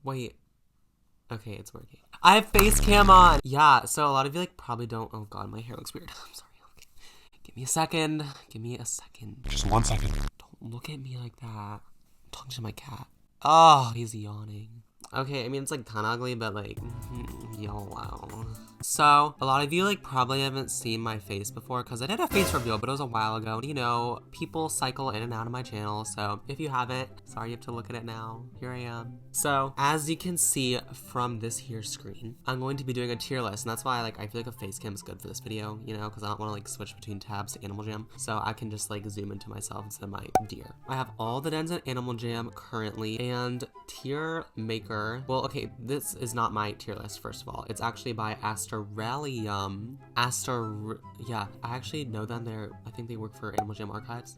Wait. Okay, it's working. I have face cam on. Yeah, so a lot of you like probably don't. Oh god, my hair looks weird. I'm sorry. Okay. Give me a second. Give me a second. Just 1 second. Don't look at me like that. I'm talking to my cat. Oh, he's yawning. Okay, I mean, it's like kind of ugly, but like, YOLO. So, a lot of you like probably haven't seen my face before because I did a face reveal, but it was a while ago. You know, people cycle in and out of my channel, so if you haven't, sorry you have to look at it now. Here I am. So, as you can see from this here screen, I'm going to be doing a tier list, and that's why like I feel like a face cam is good for this video, you know, because I don't want to like switch between tabs to Animal Jam, so I can just like zoom into myself instead of my deer. I have all the dens in Animal Jam currently, and tier maker. Well, okay, this is not my tier list, first of all. It's actually by Asteralium. Yeah, I actually know them. I think they work for Animal Jam Archives.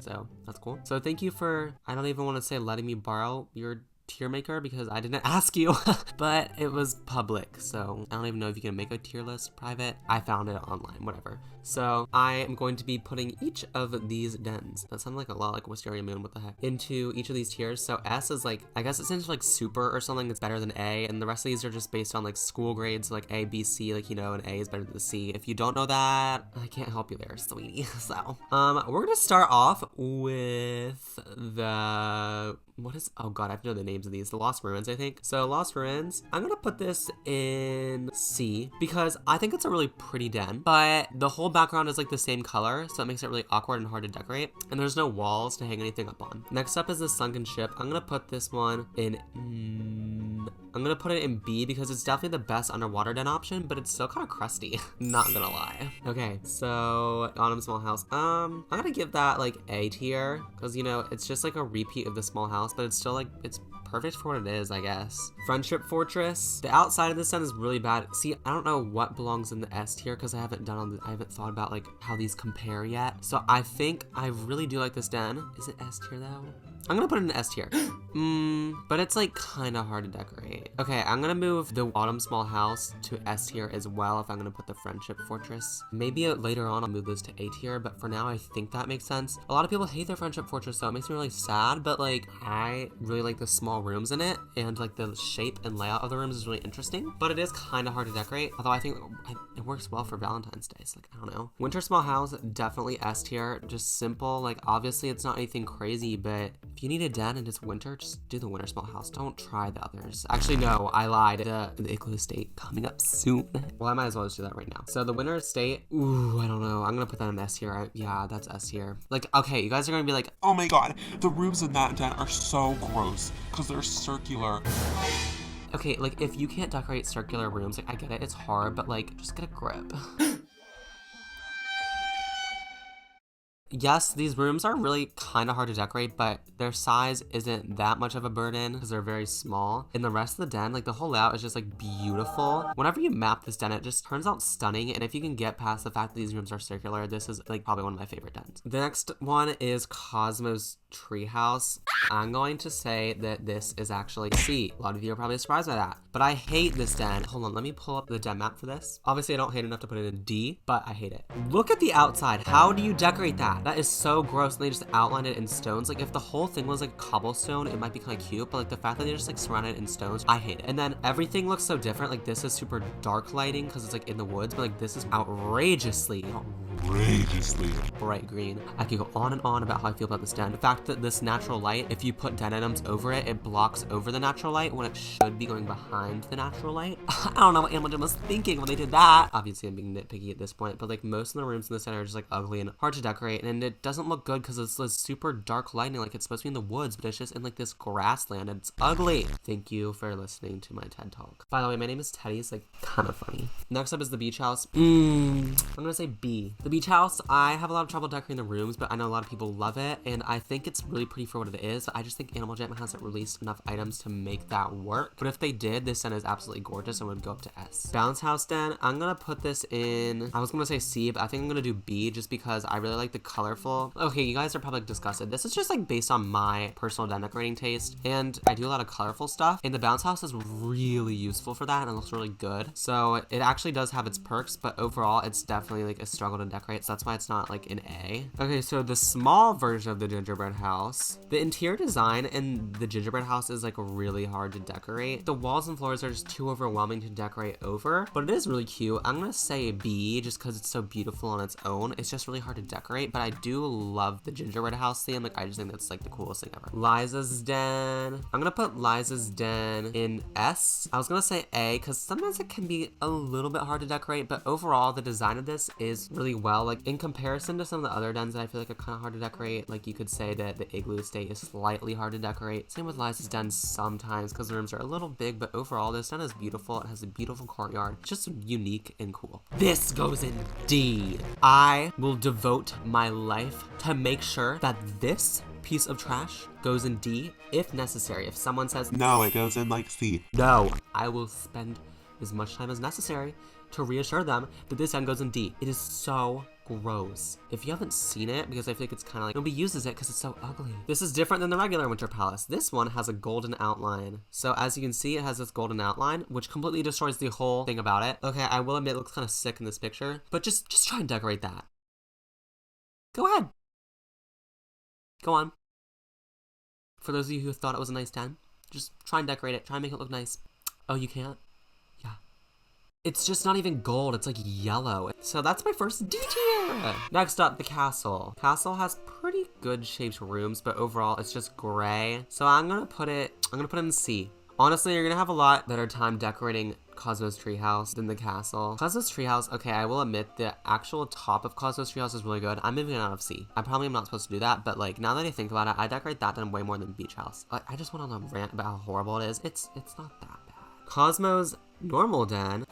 So, that's cool. So, thank you for, I don't even want to say letting me borrow your tier maker because I didn't ask you, but it was public, so I don't even know if you can make a tier list private. I found it online, whatever. So I am going to be putting each of these dens, that sounds like a lot like Wisteria Moon, what the heck, into each of these tiers. So S is like, I guess it stands for like super or something that's better than A, and the rest of these are just based on like school grades, like A, B, C, like, you know, and A is better than C. If you don't know that, I can't help you there, sweetie. So, we're gonna start off with oh god, I have to know the names of these. The Lost Ruins, I think. So Lost Ruins, I'm gonna put this in C because I think it's a really pretty den, but the whole background is like the same color, so it makes it really awkward and hard to decorate, and there's no walls to hang anything up on. Next up is the Sunken Ship. I'm gonna put this one in I'm gonna put it in B because it's definitely the best underwater den option, but it's still kind of crusty. Not gonna lie. Okay, so Autumn Small House. I'm gonna give that like A tier because, you know, it's just like a repeat of the small house, but it's still like, it's perfect for what it is, I guess. Friendship Fortress. The outside of this den is really bad. See, I don't know what belongs in the S tier because I haven't thought about like how these compare yet. So I think I really do like this den. Is it S tier though? I'm gonna put it in S tier. But it's like kind of hard to decorate. Okay, I'm gonna move the Autumn Small House to S tier as well if I'm gonna put the Friendship Fortress. Maybe later on I'll move this to A tier, but for now I think that makes sense. A lot of people hate their Friendship Fortress, so it makes me really sad, but like I really like the small rooms in it, and like the shape and layout of the rooms is really interesting, but it is kind of hard to decorate, although I think it works well for Valentine's Day, so like, I don't know. Winter Small House, definitely S tier, just simple. Like obviously it's not anything crazy, but if you need a den and it's winter, just do the Winter Small House. Don't try the others. Actually, no, I lied. The Igloo Estate coming up soon. Well, I might as well just do that right now. So the Winter Estate, ooh, I don't know. I'm gonna put that in S tier. Yeah, that's S tier. Like, okay, you guys are gonna be like, oh my god, the rooms in that den are so gross because they're circular. Okay, like if you can't decorate circular rooms, like I get it, it's hard, but like just get a grip. Yes, these rooms are really kind of hard to decorate, but their size isn't that much of a burden because they're very small. And the rest of the den, like the whole layout is just like beautiful. Whenever you map this den, it just turns out stunning. And if you can get past the fact that these rooms are circular, this is like probably one of my favorite dens. The next one is Cosmos Treehouse. I'm going to say that this is actually C. A lot of you are probably surprised by that, but I hate this den. Hold on, let me pull up the den map for this. Obviously, I don't hate enough to put it in D, but I hate it. Look at the outside. How do you decorate that? That is so gross, and they just outlined it in stones. Like, if the whole thing was like cobblestone, it might be kind of cute, but like the fact that they just like surrounded it in stones, I hate it. And then everything looks so different. Like, this is super dark lighting because it's like in the woods, but like this is outrageously bright green. I could go on and on about how I feel about this den. The fact that this natural light, if you put den items over it, it blocks over the natural light when it should be going behind the natural light. I don't know what Animal Jam was thinking when they did that. Obviously, I'm being nitpicky at this point, but like most of the rooms in the center are just like ugly and hard to decorate, and it doesn't look good because it's this super dark lighting. Like, it's supposed to be in the woods, but it's just in like this grassland, and it's ugly. Thank you for listening to my TED Talk. By the way, my name is Teddy. It's like kind of funny. Next up is the Beach House. I'm gonna say B. The Beach House, I have a lot of trouble decorating the rooms, but I know a lot of people love it, and I think it's really pretty for what it is. I just think Animal Jam hasn't released enough items to make that work, but if they did, this den is absolutely gorgeous and would go up to S. Bounce House Den, I'm gonna put this in, I was gonna say C, but I think I'm gonna do B just because I really like the colorful. Okay, you guys are probably disgusted. This is just like based on my personal den decorating taste, and I do a lot of colorful stuff, and the Bounce House is really useful for that, and it looks really good. So it actually does have its perks, but overall, it's definitely like a struggle to decorate. decorate, so that's why it's not like an A. Okay, so the small version of the gingerbread house, the interior design in the gingerbread house is like really hard to decorate. The walls and floors are just too overwhelming to decorate over, but it is really cute. I'm gonna say B just because it's so beautiful on its own. It's just really hard to decorate, but I do love the gingerbread house theme. Like, I just think that's like the coolest thing ever. Liza's den. I'm gonna put Liza's den in S. I was gonna say A because sometimes it can be a little bit hard to decorate, but overall the design of this is really well. Like, in comparison to some of the other dens that I feel like are kind of hard to decorate, like you could say that the igloo estate is slightly hard to decorate. Same with Liza's den sometimes because the rooms are a little big, but overall this den is beautiful. It has a beautiful courtyard. It's just unique and cool. This goes in D. I will devote my life to make sure that this piece of trash goes in D if necessary. If someone says No, it goes in like C. no, I will spend as much time as necessary to reassure them that this den goes in D. It is so gross. If you haven't seen it, because I feel like it's kind of like, nobody uses it because it's so ugly. This is different than the regular Winter Palace. This one has a golden outline. So as you can see, it has this golden outline, which completely destroys the whole thing about it. Okay, I will admit it looks kind of sick in this picture, but just try and decorate that. Go ahead. Go on. For those of you who thought it was a nice den, just try and decorate it. Try and make it look nice. Oh, you can't? Yeah. It's just not even gold, it's like yellow. So that's my first D tier. Next up, the castle. Castle has pretty good shaped rooms, but overall it's just gray. So I'm gonna put it in C. Honestly, you're gonna have a lot better time decorating Cosmo's Treehouse than the castle. Cosmo's Treehouse, okay, I will admit the actual top of Cosmo's Treehouse is really good. I'm moving it out of C. I probably am not supposed to do that, but like now that I think about it, I decorate that den way more than Beach House. I just went on a rant about how horrible it is. It's not that bad. Cosmo's normal den.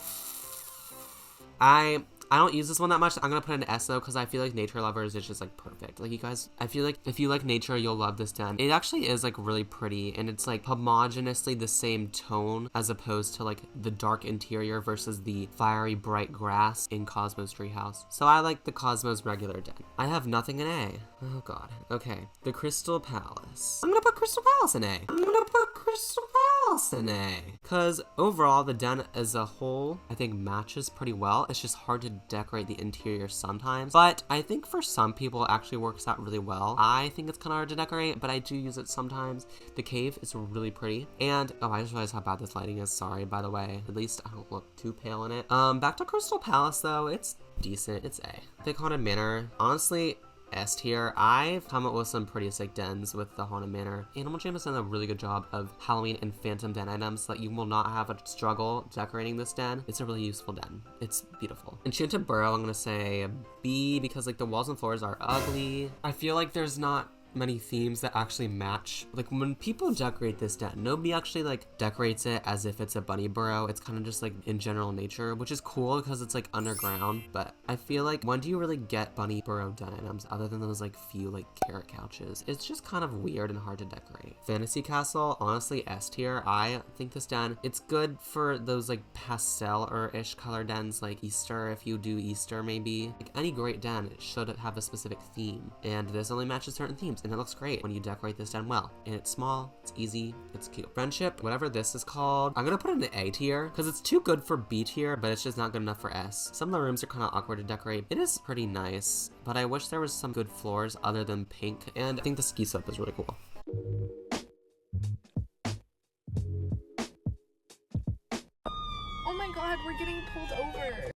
I don't use this one that much. I'm gonna put it in S though, because I feel like Nature Lovers is just like perfect. Like, you guys, I feel like if you like nature, you'll love this den. It actually is like really pretty, and it's like homogeneously the same tone as opposed to like the dark interior versus the fiery bright grass in Cosmo's Treehouse. So I like the Cosmo's regular den. I have nothing in A. Oh god. Okay, the Crystal Palace. I'm gonna put Crystal Palace in A. I'm gonna put Crystal Palace in A. Because overall, the den as a whole, I think matches pretty well. It's just hard to decorate the interior sometimes, but I think for some people it actually works out really well. I think it's kind of hard to decorate, but I do use it sometimes. The cave is really pretty, and oh, I just realized how bad this lighting is. Sorry, by the way. At least I don't look too pale in it. Back to Crystal Palace though, it's decent. It's A. Big Haunted Manor, honestly, S tier. I've come up with some pretty sick dens with the Haunted Manor. Animal Jam has done a really good job of Halloween and Phantom den items so that you will not have a struggle decorating this den. It's a really useful den. It's beautiful. Enchanted Burrow, I'm gonna say a B because like the walls and floors are ugly. I feel like there's not many themes that actually match. Like when people decorate this den, nobody actually like decorates it as if it's a bunny burrow. It's kind of just like in general nature, which is cool because it's like underground, but I feel like when do you really get bunny burrow den items other than those like few like carrot couches? It's just kind of weird and hard to decorate. Fantasy Castle, honestly S tier. I think this den, it's good for those like pastel or ish color dens like Easter, if you do Easter maybe. Like any great den should have a specific theme, and this only matches certain themes. And it looks great when you decorate this den well. And it's small, it's easy, it's cute. Friendship, whatever this is called, I'm gonna put it in the A tier because it's too good for B tier, but it's just not good enough for S. Some of the rooms are kind of awkward to decorate. It is pretty nice, but I wish there was some good floors other than pink. And I think the ski slope is really cool. Oh my god, we're getting pulled over.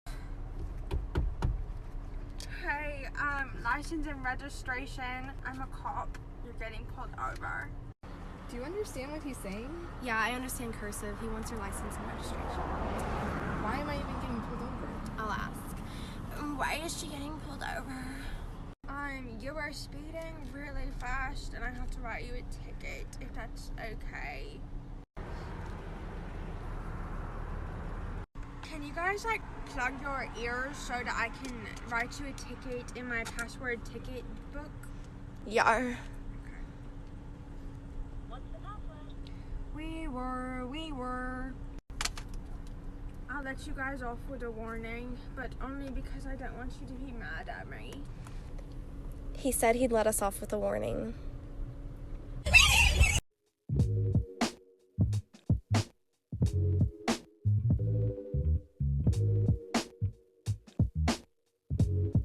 Hey, license and registration. I'm a cop. You're getting pulled over. Do you understand what he's saying? Yeah, I understand cursive. He wants your license and registration. Why am I even getting pulled over? I'll ask. Why is she getting pulled over? You are speeding really fast and I have to write you a ticket if that's okay. Can you guys like plug your ears so that I can write you a ticket in my password ticket book? Yeah. Okay. What's the password? We were. I'll let you guys off with a warning, but only because I don't want you to be mad at me. He said he'd let us off with a warning.